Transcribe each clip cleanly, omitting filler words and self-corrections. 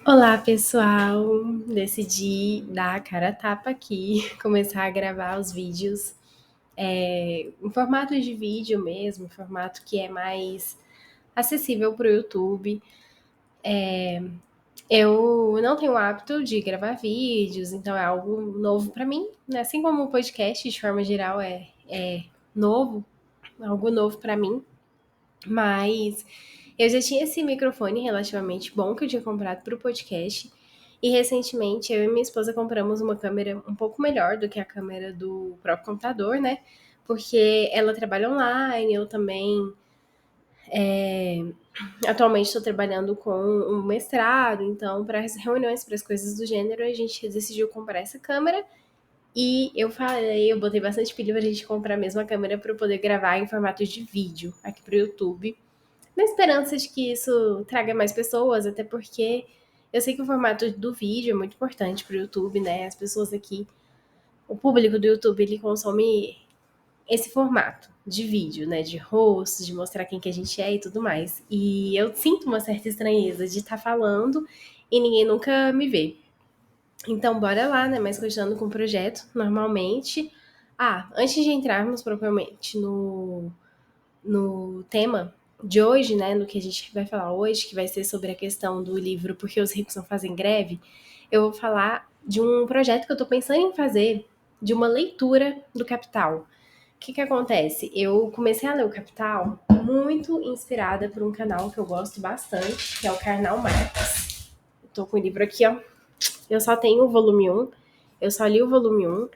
Olá, pessoal! Decidi dar a cara a tapa aqui, começar a gravar os vídeos em formato de vídeo mesmo, formato que é mais acessível para o YouTube. Eu não tenho o hábito de gravar vídeos, então é algo novo para mim, né? Assim como o podcast, de forma geral, é novo, algo novo para mim. Mas eu já tinha esse microfone relativamente bom que eu tinha comprado para o podcast. E recentemente eu e minha esposa compramos uma câmera um pouco melhor do que a câmera do próprio computador, né? Porque ela trabalha online, eu também atualmente estou trabalhando com um mestrado, então para as reuniões, para as coisas do gênero, a gente decidiu comprar essa câmera. E eu botei bastante pilha pra gente comprar a mesma câmera para eu poder gravar em formato de vídeo aqui pro YouTube na esperança de que isso traga mais pessoas, até porque eu sei que o formato do vídeo é muito importante para o YouTube, né? As pessoas aqui, o público do YouTube, ele consome esse formato de vídeo, né? De rosto, de mostrar quem que a gente é e tudo mais. E eu sinto uma certa estranheza de estar falando e ninguém nunca me vê. Então, bora lá, né? Mas continuando com o projeto, normalmente. Antes de entrarmos propriamente no tema de hoje, né, no que a gente vai falar hoje, que vai ser sobre a questão do livro Por que os Ricos Não Fazem Greve, eu vou falar de um projeto que eu estou pensando em fazer, de uma leitura do Capital. O que acontece? Eu comecei a ler o Capital muito inspirada por um canal que eu gosto bastante, que é o Karnal Marx. Estou com o livro aqui, ó. Eu só tenho o volume um. Eu só li o volume um.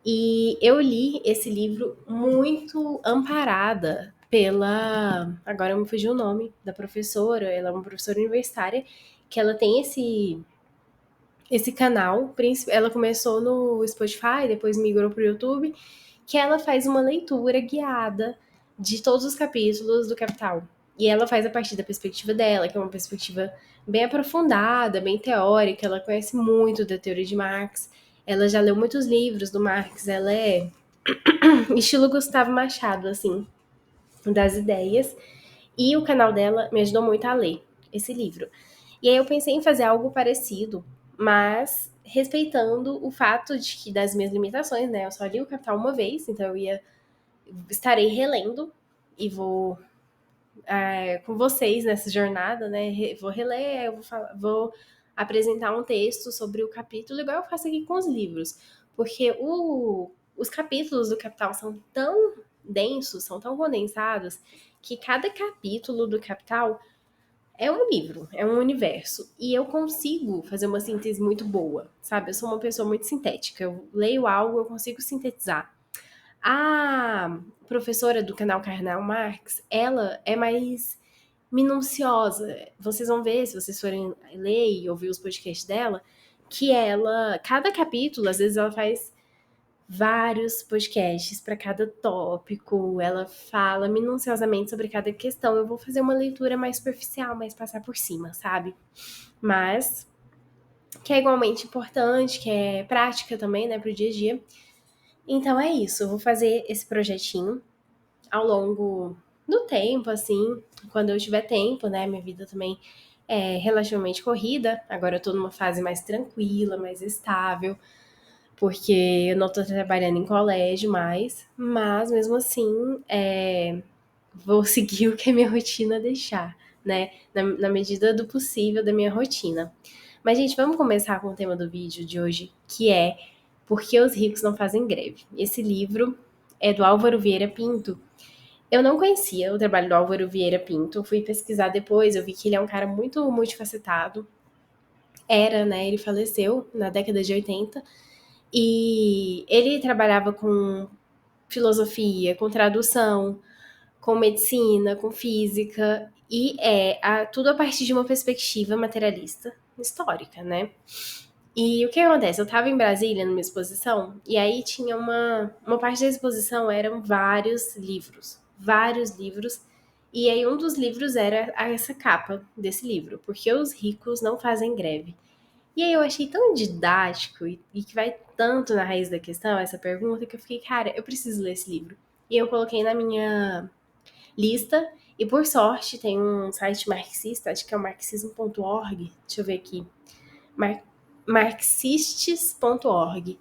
E eu li esse livro muito amparada pela. Agora me fugiu o nome da professora, ela é uma professora universitária, que ela tem esse canal. Ela começou no Spotify, depois migrou para o YouTube, que ela faz uma leitura guiada de todos os capítulos do Capital. E ela faz a partir da perspectiva dela, que é uma perspectiva bem aprofundada, bem teórica, ela conhece muito da teoria de Marx, ela já leu muitos livros do Marx, ela é estilo Gustavo Machado, assim, das ideias. E o canal dela me ajudou muito a ler esse livro. E aí eu pensei em fazer algo parecido, mas respeitando o fato de que das minhas limitações, né? Eu só li o Capital uma vez, então estarei relendo e vou com vocês nessa jornada, né? Vou reler, vou apresentar um texto sobre o capítulo, igual eu faço aqui com os livros, porque os capítulos do Capital são tão densos, são tão condensados, que cada capítulo do Capital é um livro, é um universo. E eu consigo fazer uma síntese muito boa, sabe? Eu sou uma pessoa muito sintética. Eu leio algo, eu consigo sintetizar. A professora do canal Karnal Marx, ela é mais minuciosa. Vocês vão ver, se vocês forem ler e ouvir os podcasts dela, que ela, cada capítulo, às vezes ela faz vários podcasts para cada tópico, ela fala minuciosamente sobre cada questão. Eu vou fazer uma leitura mais superficial, mais passar por cima, sabe? Mas que é igualmente importante, que é prática também, né, pro dia a dia. Então é isso, eu vou fazer esse projetinho ao longo do tempo, assim, quando eu tiver tempo, né? Minha vida também é relativamente corrida. Agora eu tô numa fase mais tranquila, mais estável, porque eu não tô trabalhando em colégio mais, mas mesmo assim, vou seguir o que a minha rotina deixar, né? Na medida do possível da minha rotina. Mas, gente, vamos começar com o tema do vídeo de hoje, que é Por que os ricos não fazem greve? Esse livro é do Álvaro Vieira Pinto. Eu não conhecia o trabalho do Álvaro Vieira Pinto, fui pesquisar depois, eu vi que ele é um cara muito multifacetado. Era, né? Ele faleceu na década de 80 e ele trabalhava com filosofia, com tradução, com medicina, com física e tudo a partir de uma perspectiva materialista histórica, né? E o que acontece? Eu estava em Brasília numa exposição e aí tinha uma parte da exposição eram vários livros. E aí um dos livros era essa capa desse livro, porque os ricos não fazem greve. E aí eu achei tão didático e que vai tanto na raiz da questão, essa pergunta, que eu fiquei, cara, eu preciso ler esse livro. E eu coloquei na minha lista E por sorte tem um site marxista, acho que é o marxismo.org, deixa eu ver aqui, marxistes.org,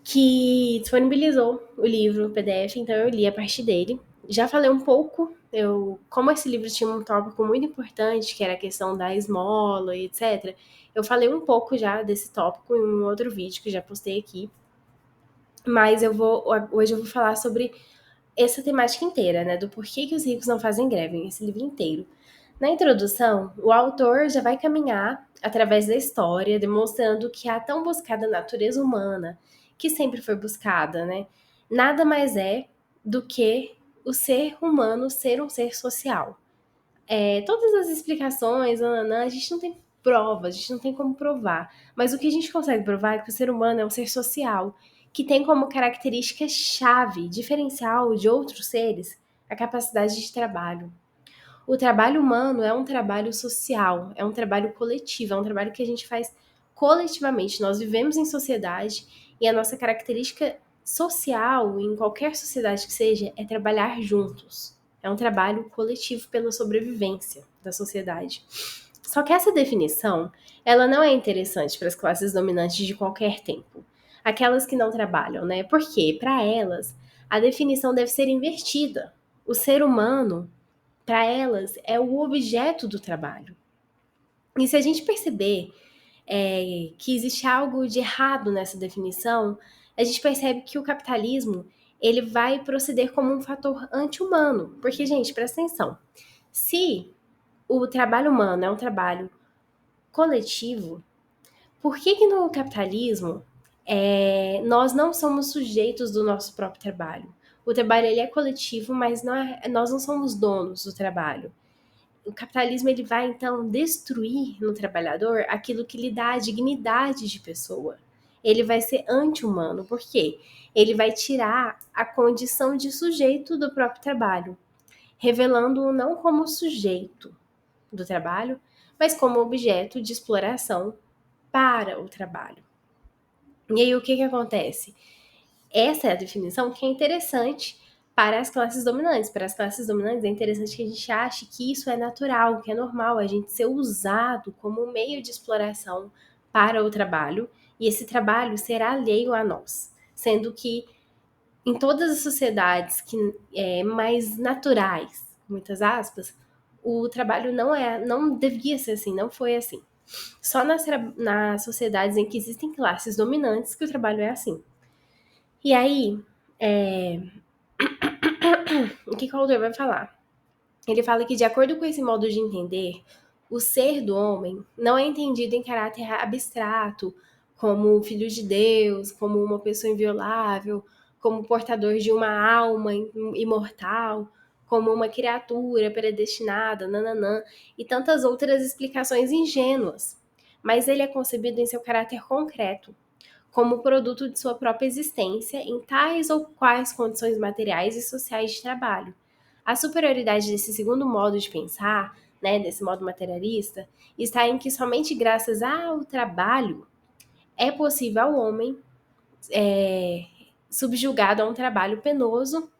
que disponibilizou o livro, o PDF, então eu li a partir dele. Já falei um pouco, como esse livro tinha um tópico muito importante, que era a questão da esmola e etc., eu falei um pouco já desse tópico em um outro vídeo que já postei aqui, mas hoje eu vou falar sobre essa temática inteira, né, do porquê que os ricos não fazem greve, esse livro inteiro. Na introdução, o autor já vai caminhar através da história, demonstrando que a tão buscada natureza humana, que sempre foi buscada, né, nada mais é do que o ser humano ser um ser social. Todas as explicações, a gente não tem prova, a gente não tem como provar. Mas o que a gente consegue provar é que o ser humano é um ser social, que tem como característica chave, diferencial de outros seres, a capacidade de trabalho. O trabalho humano é um trabalho social, é um trabalho coletivo, é um trabalho que a gente faz coletivamente. Nós vivemos em sociedade e a nossa característica social, em qualquer sociedade que seja, é trabalhar juntos. É um trabalho coletivo pela sobrevivência da sociedade. Só que essa definição, ela não é interessante para as classes dominantes de qualquer tempo. Aquelas que não trabalham, né? Porque, para elas, a definição deve ser invertida. O ser humano, para elas, é o objeto do trabalho. E se a gente perceber que existe algo de errado nessa definição, a gente percebe que o capitalismo ele vai proceder como um fator anti-humano. Porque, gente, presta atenção. Se o trabalho humano é um trabalho coletivo, por que no capitalismo nós não somos sujeitos do nosso próprio trabalho? O trabalho ele é coletivo, mas nós não somos donos do trabalho. O capitalismo ele vai então destruir no trabalhador aquilo que lhe dá a dignidade de pessoa. Ele vai ser anti-humano, por quê? Ele vai tirar a condição de sujeito do próprio trabalho, revelando-o não como sujeito do trabalho, mas como objeto de exploração para o trabalho. E aí o que acontece? Essa é a definição que é interessante para as classes dominantes. Para as classes dominantes é interessante que a gente ache que isso é natural, que é normal a gente ser usado como um meio de exploração para o trabalho, e esse trabalho será alheio a nós, sendo que em todas as sociedades mais naturais, muitas aspas, o trabalho não devia ser assim, não foi assim. Só nas sociedades em que existem classes dominantes que o trabalho é assim. E aí, o que o autor vai falar? Ele fala que, de acordo com esse modo de entender, o ser do homem não é entendido em caráter abstrato, como filho de Deus, como uma pessoa inviolável, como portador de uma alma imortal, como uma criatura predestinada, nananã, e tantas outras explicações ingênuas. Mas ele é concebido em seu caráter concreto, como produto de sua própria existência em tais ou quais condições materiais e sociais de trabalho. A superioridade desse segundo modo de pensar, né, desse modo materialista, está em que somente graças ao trabalho é possível ao homem subjugado a um trabalho penoso.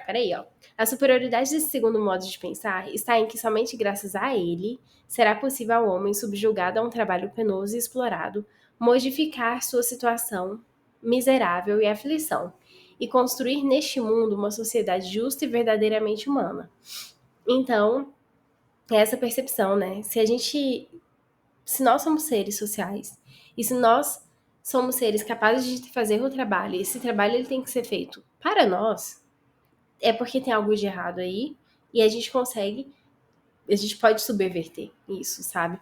Peraí, ó. A superioridade desse segundo modo de pensar está em que somente graças a ele será possível ao homem subjugado a um trabalho penoso e explorado modificar sua situação miserável e aflição e construir neste mundo uma sociedade justa e verdadeiramente humana. Então, é essa percepção, né? Se nós somos seres sociais e se nós somos seres capazes de fazer o trabalho, e esse trabalho ele tem que ser feito para nós, é porque tem algo de errado aí e a gente pode subverter isso, sabe?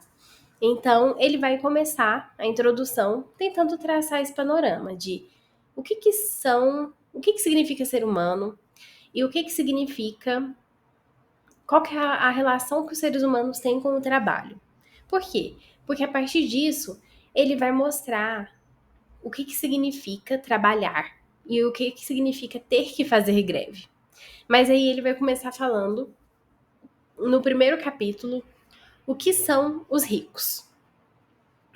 Então, ele vai começar a introdução tentando traçar esse panorama de o que significa ser humano e o que significa, qual que é a relação que os seres humanos têm com o trabalho. Por quê? Porque a partir disso, ele vai mostrar o que significa trabalhar e o que significa ter que fazer greve. Mas aí ele vai começar falando, no primeiro capítulo, o que são os ricos.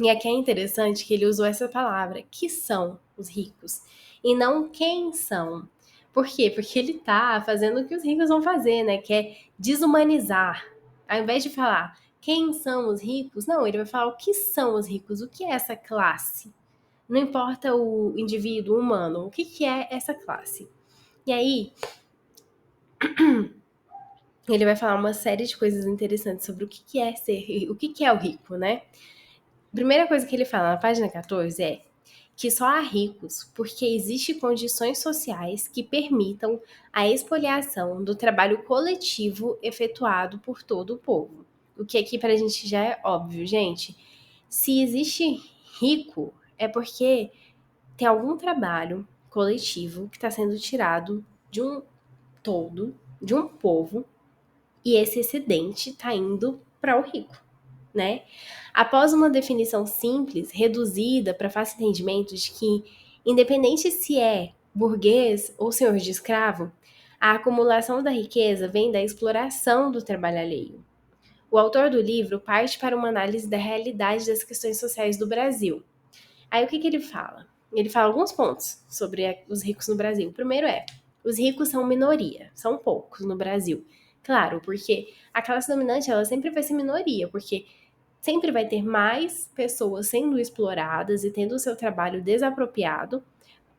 E aqui é interessante que ele usou essa palavra, que são os ricos, e não quem são. Por quê? Porque ele tá fazendo o que os ricos vão fazer, né? Que é desumanizar. Ao invés de falar quem são os ricos, não, ele vai falar o que são os ricos, o que é essa classe. Não importa o indivíduo humano, o que, que é essa classe. E aí, ele vai falar uma série de coisas interessantes sobre o que, que é ser, o que, que é o rico, né? A primeira coisa que ele fala na página 14 é que só há ricos porque existem condições sociais que permitam a expoliação do trabalho coletivo efetuado por todo o povo. O que aqui pra gente já é óbvio, gente. Se existe rico, é porque tem algum trabalho coletivo que está sendo tirado de um todo, de um povo, e esse excedente está indo para o rico, né? Após uma definição simples, reduzida para fácil entendimento de que, independente se é burguês ou senhor de escravo, a acumulação da riqueza vem da exploração do trabalho alheio. O autor do livro parte para uma análise da realidade das questões sociais do Brasil. Aí o que, que ele fala? Ele fala alguns pontos sobre os ricos no Brasil. O primeiro é, os ricos são minoria, são poucos no Brasil. Claro, porque a classe dominante ela sempre vai ser minoria, porque sempre vai ter mais pessoas sendo exploradas e tendo o seu trabalho desapropriado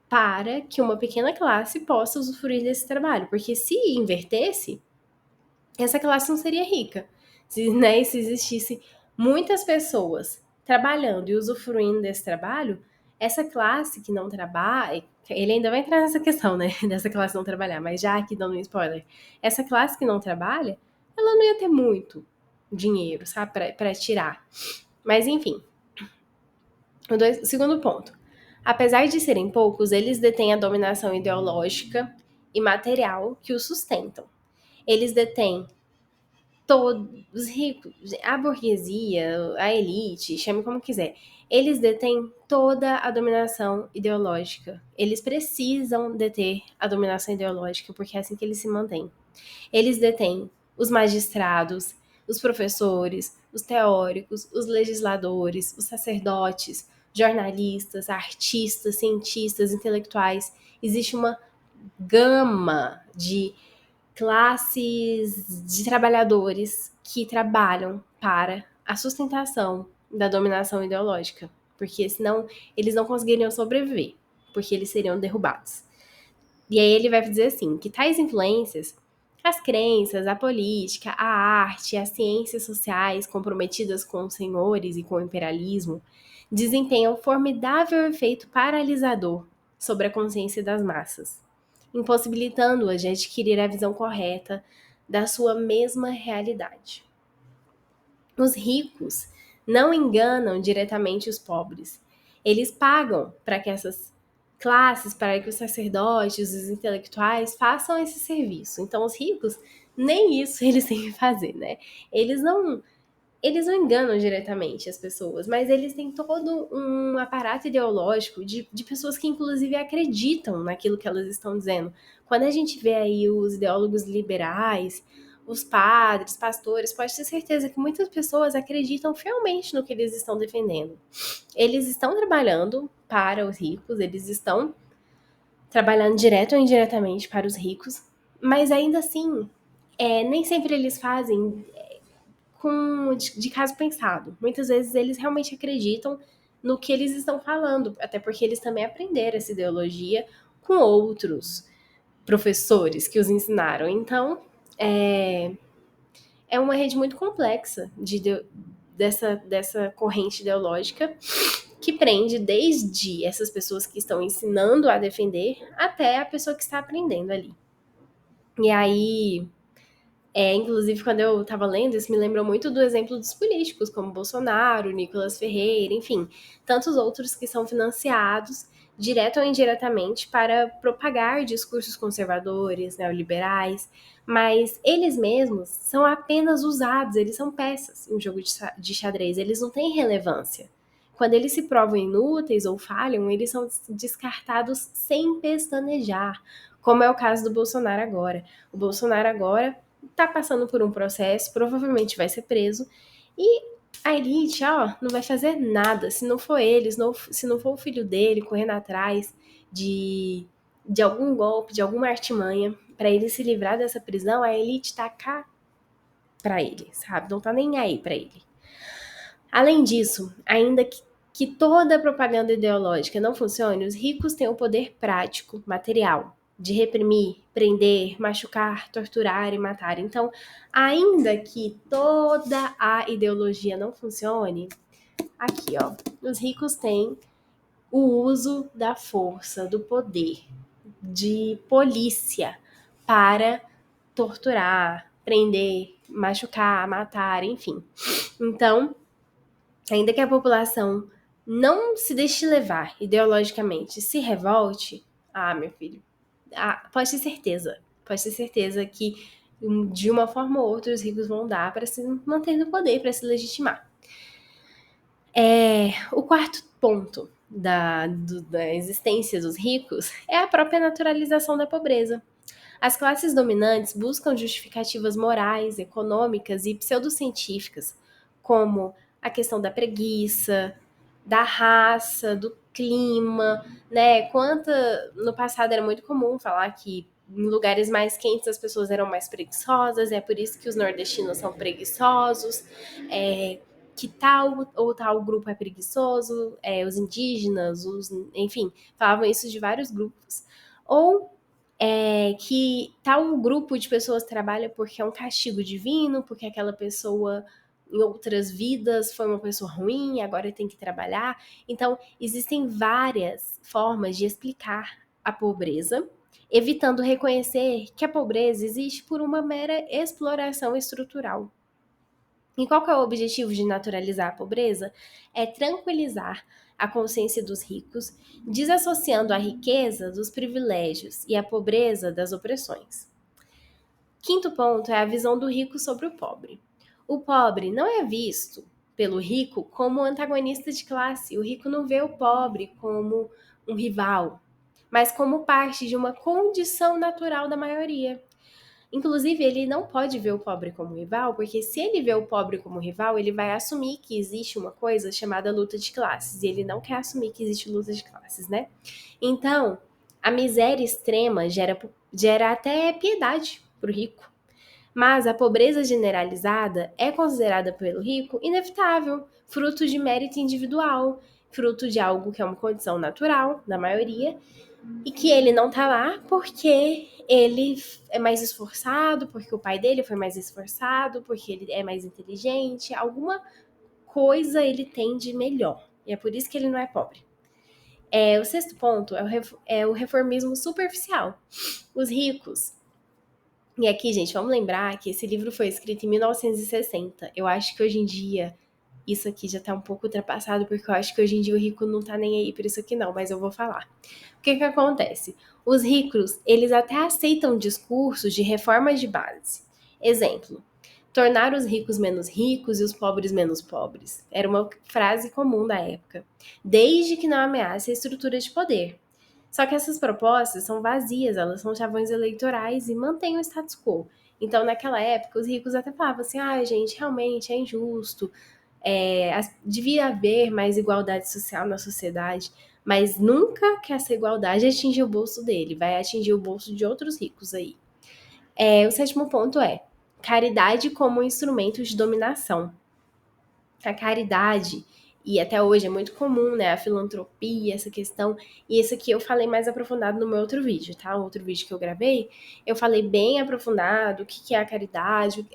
para que uma pequena classe possa usufruir desse trabalho. Porque se invertesse, essa classe não seria rica. Se, né, se existisse muitas pessoas trabalhando e usufruindo desse trabalho, essa classe que não trabalha, ele ainda vai entrar nessa questão, né, dessa classe não trabalhar, mas já aqui dando um spoiler, essa classe que não trabalha, ela não ia ter muito dinheiro, sabe, para tirar. Mas enfim, o segundo ponto. Apesar de serem poucos, eles detêm a dominação ideológica e material que os sustentam. Eles detêm todos os ricos, a burguesia, a elite, chame como quiser, eles detêm toda a dominação ideológica. Eles precisam deter a dominação ideológica, porque é assim que eles se mantêm. Eles detêm os magistrados, os professores, os teóricos, os legisladores, os sacerdotes, jornalistas, artistas, cientistas, intelectuais. Existe uma gama de classes de trabalhadores que trabalham para a sustentação da dominação ideológica, porque senão eles não conseguiriam sobreviver, porque eles seriam derrubados. E aí ele vai dizer assim, que tais influências, as crenças, a política, a arte, as ciências sociais comprometidas com os senhores e com o imperialismo, desempenham formidável efeito paralisador sobre a consciência das massas, impossibilitando-as de adquirir a visão correta da sua mesma realidade. Os ricos não enganam diretamente os pobres. Eles pagam para que essas classes, para que os sacerdotes, os intelectuais façam esse serviço. Então, os ricos, nem isso eles têm que fazer, né? Eles não enganam diretamente as pessoas, mas eles têm todo um aparato ideológico de pessoas que, inclusive, acreditam naquilo que elas estão dizendo. Quando a gente vê aí os ideólogos liberais, os padres, pastores, pode ter certeza que muitas pessoas acreditam fielmente no que eles estão defendendo. Eles estão trabalhando para os ricos, eles estão trabalhando direto ou indiretamente para os ricos, mas ainda assim, nem sempre eles fazem de caso pensado. Muitas vezes eles realmente acreditam no que eles estão falando, até porque eles também aprenderam essa ideologia com outros professores que os ensinaram. Então, é uma rede muito complexa dessa corrente ideológica que prende desde essas pessoas que estão ensinando a defender até a pessoa que está aprendendo ali. E aí, inclusive, quando eu estava lendo, isso me lembrou muito do exemplo dos políticos, como Bolsonaro, Nicolas Ferreira, enfim, tantos outros que são financiados, direto ou indiretamente, para propagar discursos conservadores, neoliberais, mas eles mesmos são apenas usados, eles são peças em um jogo de xadrez, eles não têm relevância. Quando eles se provam inúteis ou falham, eles são descartados sem pestanejar, como é o caso do Bolsonaro agora. O Bolsonaro agora tá passando por um processo, provavelmente vai ser preso, e a elite, não vai fazer nada se não for ele, se não for o filho dele correndo atrás de algum golpe, de alguma artimanha, para ele se livrar dessa prisão, a elite tá cá pra ele, sabe? Não tá nem aí pra ele. Além disso, ainda que toda a propaganda ideológica não funcione, os ricos têm o poder prático, material, de reprimir, prender, machucar, torturar e matar. Então, ainda que toda a ideologia não funcione, aqui, ó, os ricos têm o uso da força, do poder, de polícia para torturar, prender, machucar, matar, enfim. Então, ainda que a população não se deixe levar ideologicamente, se revolte, meu filho, pode ter certeza que de uma forma ou outra os ricos vão dar para se manter no poder, para se legitimar. O quarto ponto da existência dos ricos é a própria naturalização da pobreza. As classes dominantes buscam justificativas morais, econômicas e pseudocientíficas, como a questão da preguiça, da raça, do clima, né? No passado era muito comum falar que em lugares mais quentes as pessoas eram mais preguiçosas, é por isso que os nordestinos são preguiçosos, que tal ou tal grupo é preguiçoso, os indígenas, enfim, falavam isso de vários grupos. Ou que tal grupo de pessoas trabalha porque é um castigo divino, porque aquela pessoa em outras vidas foi uma pessoa ruim, agora tem que trabalhar. Então, existem várias formas de explicar a pobreza, evitando reconhecer que a pobreza existe por uma mera exploração estrutural. E qual que é o objetivo de naturalizar a pobreza? É tranquilizar a consciência dos ricos, desassociando a riqueza dos privilégios e a pobreza das opressões. Quinto ponto é a visão do rico sobre o pobre. O pobre não é visto pelo rico como antagonista de classe. O rico não vê o pobre como um rival, mas como parte de uma condição natural da maioria. Inclusive, ele não pode ver o pobre como rival, porque se ele vê o pobre como rival, ele vai assumir que existe uma coisa chamada luta de classes, e ele não quer assumir que existe luta de classes, né? Então, a miséria extrema gera até piedade pro rico. Mas a pobreza generalizada é considerada pelo rico inevitável, fruto de mérito individual, fruto de algo que é uma condição natural, da maioria, e que ele não tá lá porque ele é mais esforçado, porque o pai dele foi mais esforçado, porque ele é mais inteligente, alguma coisa ele tem de melhor. E é por isso que ele não é pobre. O sexto ponto é o reformismo superficial. Os ricos. E aqui, gente, vamos lembrar que esse livro foi escrito em 1960. Eu acho que hoje em dia isso aqui já tá um pouco ultrapassado, porque eu acho que hoje em dia o rico não tá nem aí por isso aqui não, mas eu vou falar. O que que acontece? Os ricos, eles até aceitam discursos de reformas de base. Exemplo, tornar os ricos menos ricos e os pobres menos pobres. Era uma frase comum da época, desde que não ameace a estrutura de poder. Só que essas propostas são vazias, elas são chavões eleitorais e mantêm o status quo. Então, naquela época, os ricos até falavam assim: gente, realmente é injusto, devia haver mais igualdade social na sociedade, mas nunca que essa igualdade atinja o bolso dele, vai atingir o bolso de outros ricos aí. O sétimo ponto é caridade como instrumento de dominação. A caridade, e até hoje é muito comum, né, a filantropia, essa questão, e isso aqui eu falei mais aprofundado no meu outro vídeo, tá? O outro vídeo que eu gravei, eu falei bem aprofundado o que é a caridade,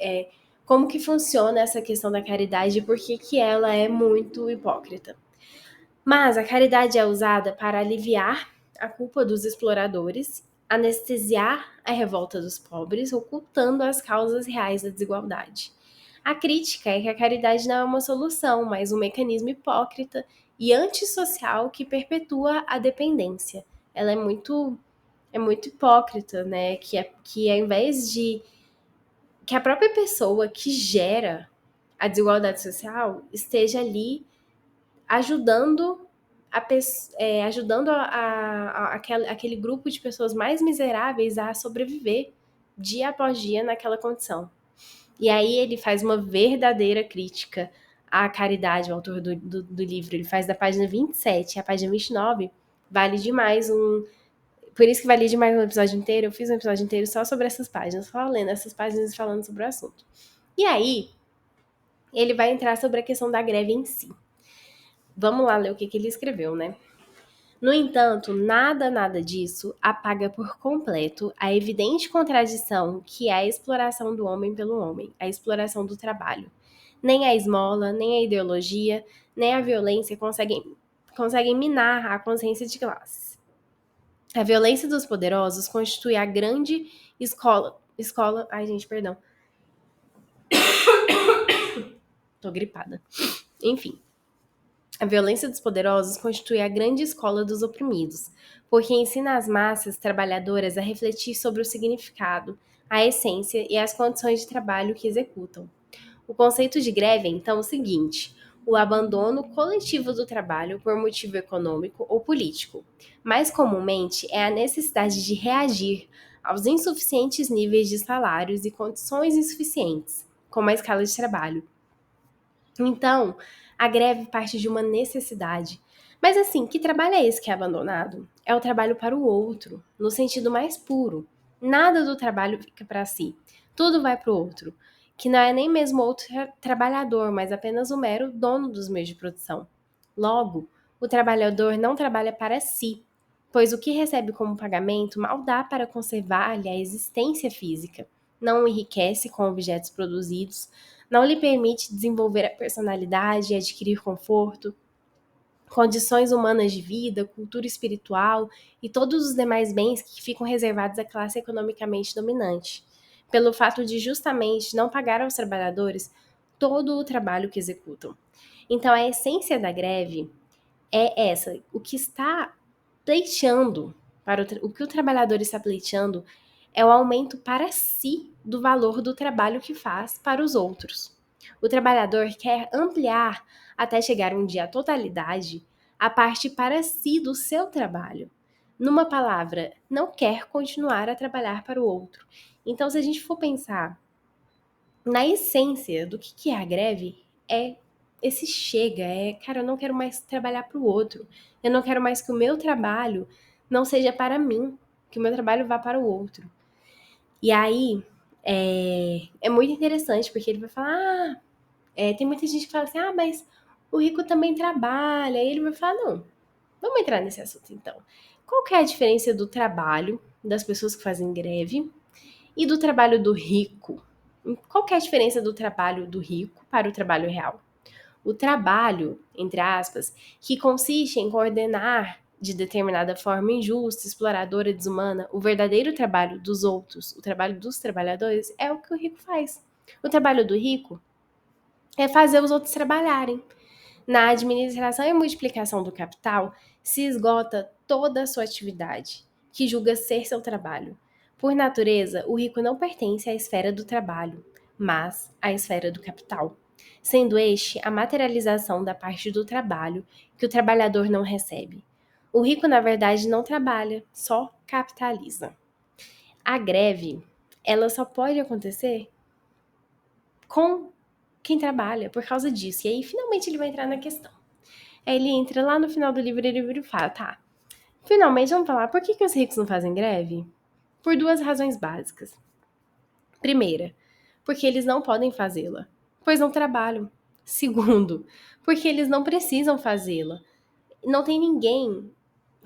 como que funciona essa questão da caridade e por que ela é muito hipócrita. Mas a caridade é usada para aliviar a culpa dos exploradores, anestesiar a revolta dos pobres, ocultando as causas reais da desigualdade. A crítica é que a caridade não é uma solução, mas um mecanismo hipócrita e antissocial que perpetua a dependência. Ela é muito hipócrita, né? Que ao invés de que a própria pessoa que gera a desigualdade social esteja ali ajudando aquele grupo de pessoas mais miseráveis a sobreviver dia após dia naquela condição. E aí ele faz uma verdadeira crítica à caridade, o autor do livro. Ele faz da página 27 à página 29, vale demais Por isso que valia demais um episódio inteiro. Eu fiz um episódio inteiro só sobre essas páginas, só lendo essas páginas e falando sobre o assunto. E aí, ele vai entrar sobre a questão da greve em si. Vamos lá ler o que ele escreveu, né? No entanto, nada disso apaga por completo a evidente contradição que é a exploração do homem pelo homem, a exploração do trabalho. Nem a esmola, nem a ideologia, nem a violência conseguem minar a consciência de classes. A violência dos poderosos constitui a grande escola. Ai, gente, perdão. Tô gripada. Enfim. A violência dos poderosos constitui a grande escola dos oprimidos, porque ensina as massas trabalhadoras a refletir sobre o significado, a essência e as condições de trabalho que executam. O conceito de greve é então o seguinte: o abandono coletivo do trabalho por motivo econômico ou político. Mais comumente, é a necessidade de reagir aos insuficientes níveis de salários e condições insuficientes, como a escala de trabalho. Então, a greve parte de uma necessidade. Mas assim, que trabalho é esse que é abandonado? É o trabalho para o outro, no sentido mais puro. Nada do trabalho fica para si. Tudo vai para o outro, que não é nem mesmo outro trabalhador, mas apenas o mero dono dos meios de produção. Logo, o trabalhador não trabalha para si, pois o que recebe como pagamento mal dá para conservar-lhe a existência física, não o enriquece com objetos produzidos, não lhe permite desenvolver a personalidade e adquirir conforto, condições humanas de vida, cultura espiritual e todos os demais bens que ficam reservados à classe economicamente dominante, pelo fato de justamente não pagar aos trabalhadores todo o trabalho que executam. Então, a essência da greve é essa: o que está pleiteando, o que o trabalhador está pleiteando é o aumento para si do valor do trabalho que faz para os outros. O trabalhador quer ampliar até chegar um dia à totalidade a parte para si do seu trabalho. Numa palavra, não quer continuar a trabalhar para o outro. Então, se a gente for pensar na essência do que é a greve, é esse chega, cara, eu não quero mais trabalhar para o outro. Eu não quero mais que o meu trabalho não seja para mim, que o meu trabalho vá para o outro. E aí, é muito interessante, porque ele vai falar, tem muita gente que fala assim, mas o rico também trabalha. Aí ele vai falar, não, vamos entrar nesse assunto então. Qual que é a diferença do trabalho das pessoas que fazem greve e do trabalho do rico? Qual que é a diferença do trabalho do rico para o trabalho real? O trabalho, entre aspas, que consiste em coordenar de determinada forma injusta, exploradora, desumana, o verdadeiro trabalho dos outros, o trabalho dos trabalhadores, é o que o rico faz. O trabalho do rico é fazer os outros trabalharem. Na administração e multiplicação do capital, se esgota toda a sua atividade, que julga ser seu trabalho. Por natureza, o rico não pertence à esfera do trabalho, mas à esfera do capital, sendo este a materialização da parte do trabalho que o trabalhador não recebe. O rico, na verdade, não trabalha, só capitaliza. A greve, ela só pode acontecer com quem trabalha por causa disso. E aí, finalmente, ele vai entrar na questão. Aí ele entra lá no final do livro e ele fala, tá, finalmente vamos falar, por que os ricos não fazem greve? Por duas razões básicas. Primeira, porque eles não podem fazê-la, pois não trabalham. Segundo, porque eles não precisam fazê-la. Não tem ninguém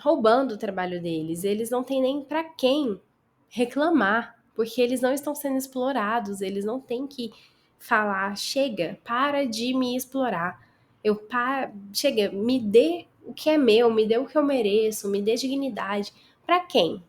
roubando o trabalho deles, eles não têm nem para quem reclamar, porque eles não estão sendo explorados, eles não têm que falar, chega, para de me explorar. Chega, me dê o que é meu, me dê o que eu mereço, me dê dignidade. Para quem?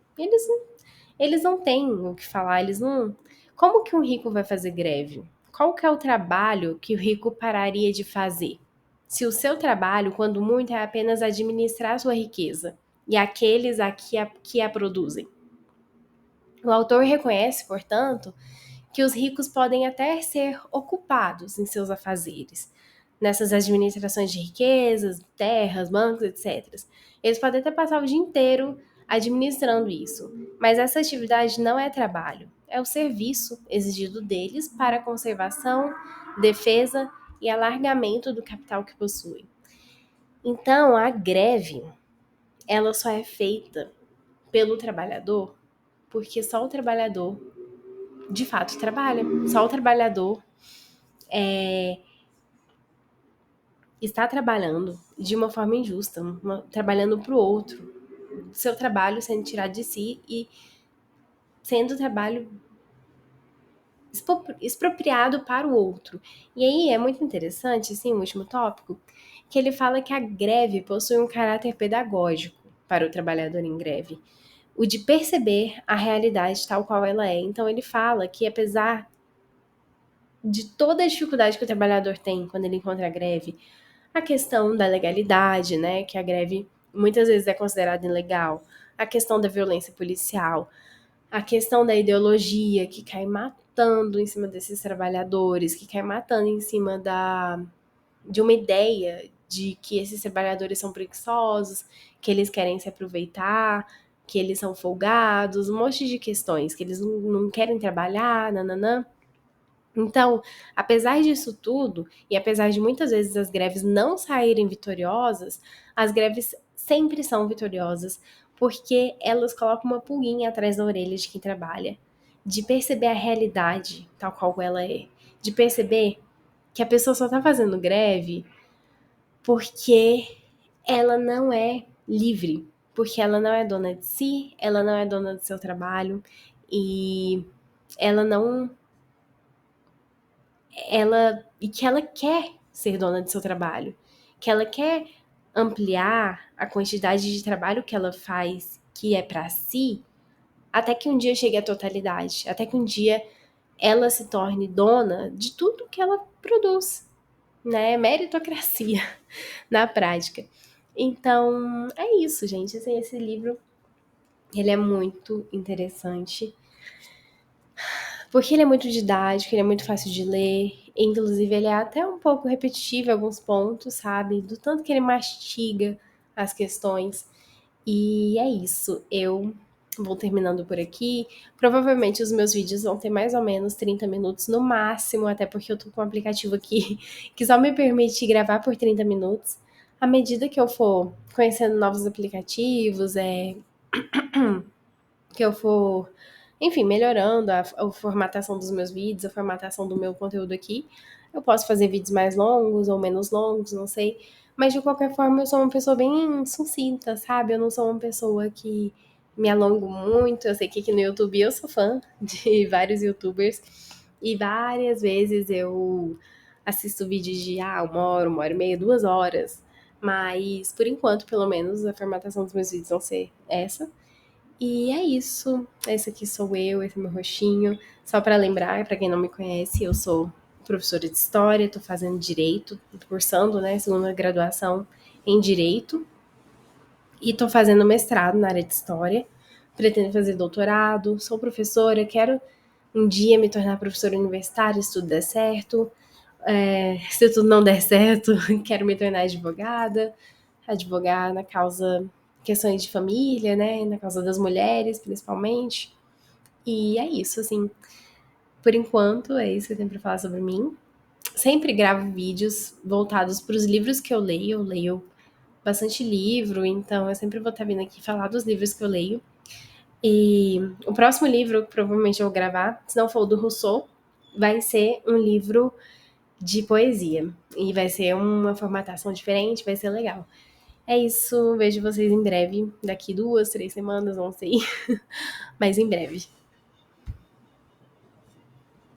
Eles não têm o que falar, eles não. Como que um rico vai fazer greve? Qual que é o trabalho que o rico pararia de fazer? Se o seu trabalho, quando muito, é apenas administrar a sua riqueza e aqueles que a produzem. O autor reconhece, portanto, que os ricos podem até ser ocupados em seus afazeres, nessas administrações de riquezas, terras, bancos, etc. Eles podem até passar o dia inteiro administrando isso, mas essa atividade não é trabalho, é o serviço exigido deles para a conservação, defesa e alargamento do capital que possuem. Então, a greve, ela só é feita pelo trabalhador, porque só o trabalhador de fato trabalha. Só o trabalhador está trabalhando de uma forma injusta, trabalhando para o outro. Seu trabalho sendo tirado de si e sendo trabalho expropriado para o outro. E aí é muito interessante, assim, o último tópico, que ele fala que a greve possui um caráter pedagógico para o trabalhador em greve, o de perceber a realidade tal qual ela é. Então ele fala que apesar de toda a dificuldade que o trabalhador tem quando ele encontra a greve, a questão da legalidade, né, que a greve muitas vezes é considerada ilegal, a questão da violência policial, a questão da ideologia que cai matando em cima desses trabalhadores, que cai matando em cima de uma ideia de que esses trabalhadores são preguiçosos, que eles querem se aproveitar, que eles são folgados, um monte de questões, que eles não querem trabalhar, nananã. Então, apesar disso tudo, e apesar de muitas vezes as greves não saírem vitoriosas, as greves sempre são vitoriosas, porque elas colocam uma pulguinha atrás da orelha de quem trabalha, de perceber a realidade tal qual ela é, de perceber que a pessoa só tá fazendo greve porque ela não é livre, porque ela não é dona de si, ela não é dona do seu trabalho e ela não e que ela quer ser dona do seu trabalho, que ela quer ampliar a quantidade de trabalho que ela faz, que é para si, até que um dia chegue à totalidade, até que um dia ela se torne dona de tudo que ela produz, né? Meritocracia na prática. Então, é isso, gente. Assim, esse livro, ele é muito interessante. Porque ele é muito didático, ele é muito fácil de ler, inclusive ele é até um pouco repetitivo em alguns pontos, sabe? Do tanto que ele mastiga as questões. E é isso, eu vou terminando por aqui. Provavelmente os meus vídeos vão ter mais ou menos 30 minutos no máximo, até porque eu tô com um aplicativo aqui que só me permite gravar por 30 minutos. À medida que eu for conhecendo novos aplicativos, que eu for, enfim, melhorando a formatação dos meus vídeos, a formatação do meu conteúdo aqui, eu posso fazer vídeos mais longos ou menos longos, não sei. Mas de qualquer forma, eu sou uma pessoa bem sucinta, sabe? Eu não sou uma pessoa que me alongo muito. Eu sei que aqui no YouTube eu sou fã de vários YouTubers e várias vezes eu assisto vídeos de 1 hora e meia, 2 horas. Mas por enquanto, pelo menos, a formatação dos meus vídeos vão ser essa. E é isso. Esse aqui sou eu, esse é meu rostinho. Só para lembrar, para quem não me conhece, eu sou professora de história, estou fazendo direito, tô cursando, né, segunda graduação em direito e estou fazendo mestrado na área de história. Pretendo fazer doutorado, sou professora, quero um dia me tornar professora universitária se tudo der certo. Se tudo não der certo, quero me tornar advogada, advogar na causa questões de família, né, na causa das mulheres, principalmente. E é isso, assim, por enquanto é isso que eu tenho para falar sobre mim. Sempre gravo vídeos voltados para os livros que eu leio bastante livro, então eu sempre vou estar vindo aqui falar dos livros que eu leio. E o próximo livro que provavelmente eu vou gravar, se não for o do Rousseau, vai ser um livro de poesia. E vai ser uma formatação diferente, vai ser legal. É isso, vejo vocês em breve, daqui 2, 3 semanas, não sei, mas em breve.